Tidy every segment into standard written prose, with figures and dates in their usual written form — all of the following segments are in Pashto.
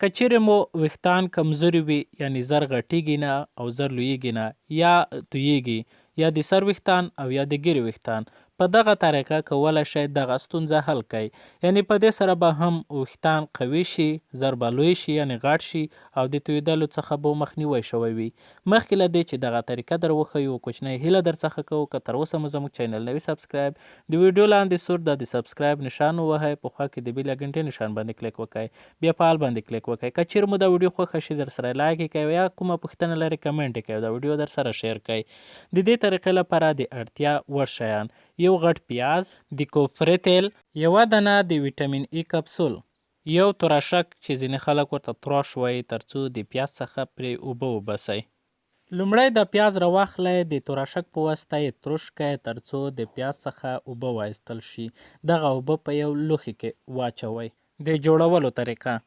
که چیرې مو ویښتان کمزوري وي یعنې زر غټیږي نه او زر لوییږي نه یا توییږي یا د سر ویښتان او یا د ګیرې ویښتان په دغه طریقه کولی شئ دغه ستونزه حل کړئ. یعنې په دې سره به هم ویښتان قوي شي، زر به لوی شي یعنې غټ شي او د تویېدلو څخه به مخنیوی شوی وي. مخکې له دې چې دغه طریقه در وښیو کوچنۍ هیله در څخه کوو که تر اوسه مو زموږ چینل نه وي سبسکرایب د ویډیو لاندې سور د سبسکرایب نشان ووهئ، په خوا کې د بیل غنټې نشان باندې کلیک وکړئ، بیا په آل باندې کلیک وکړئ. که چیرې مو دا ویډیو خوښه شي در سره لایک یې کړئ یا کومه پوښتنه لرئ کمنټ یې کړئ او دا ویډیو در سره شیر کړئ. د دې طریقې لپاره د اړتیا وړ شیان: یو غټ پیاز، د کوپرې تیل، یوه دانه د ویټامین ای کپسول، یو تراشک چې ځینې خلک ورته تراش وایي ترڅو د پیاز څخه پرې اوبه وباسئ. لومړی د پیاز راواخلئ، د تراشک په واسطه یې ترش کړئ ترڅو د پیاز څخه اوبه وایستل شي. دغه اوبه په یو لوښي کې واچوئ. د جوړولو طریقه: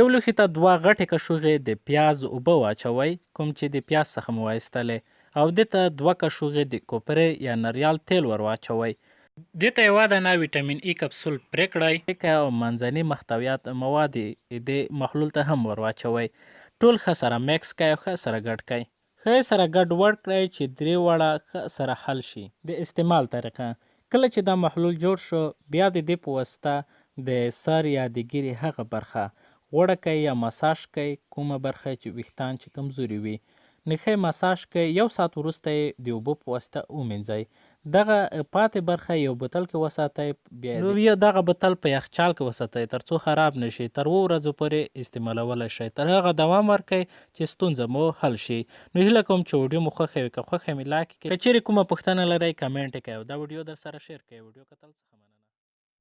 یو لوښي ته 2 غټې کشوغې د پیاز اوبه واچوئ کوم چې د پیاز څخه مو وایستلې او دې ته 2 کشوغې د کوپرې یا نریال تیل ور واچوئ. دې ته یوه دانه ویټامین ای کپسول پرې کړئ او منځني محتویات مواد دې محلول ته هم ور واچوئ. ټول ښه سره میکس کړئ او ښه سره ګډ کړئ. ښه سره ګډ وډ کړئ چې درې واړه ښه سره حل شي. د استعمال طریقه: کله چې دا محلول جوړ شو بیا د دې په واسطه د سر یا د ګیرې هغه برخه غوړه کړئ یا مساج کړئ، کومه برخه چې ویښتان چې کمزوري وي نښۍ مساج کړئ. 1 ساعت وروسته یې د اوبو په واسطه ومینځئ. دغه پاتې برخه یو بوتل کې وساتئ، بیا دغه بوتل په یخچال کې وساتئ ترڅو خراب نشي. تر 2 ورځو پورې استعمالولی شئ، تر هغه دوام ورکړئ چې ستونزه مو حل شي. نو هیله کوم چې ویډیو مو خوښه وي، که خوښه مې لایک کړئ، که چیرې کومه پوښتنه لرئ کمنټ یې کړئ او دا ویډیو در سره شیر کړئ. ویډیو کتل څخه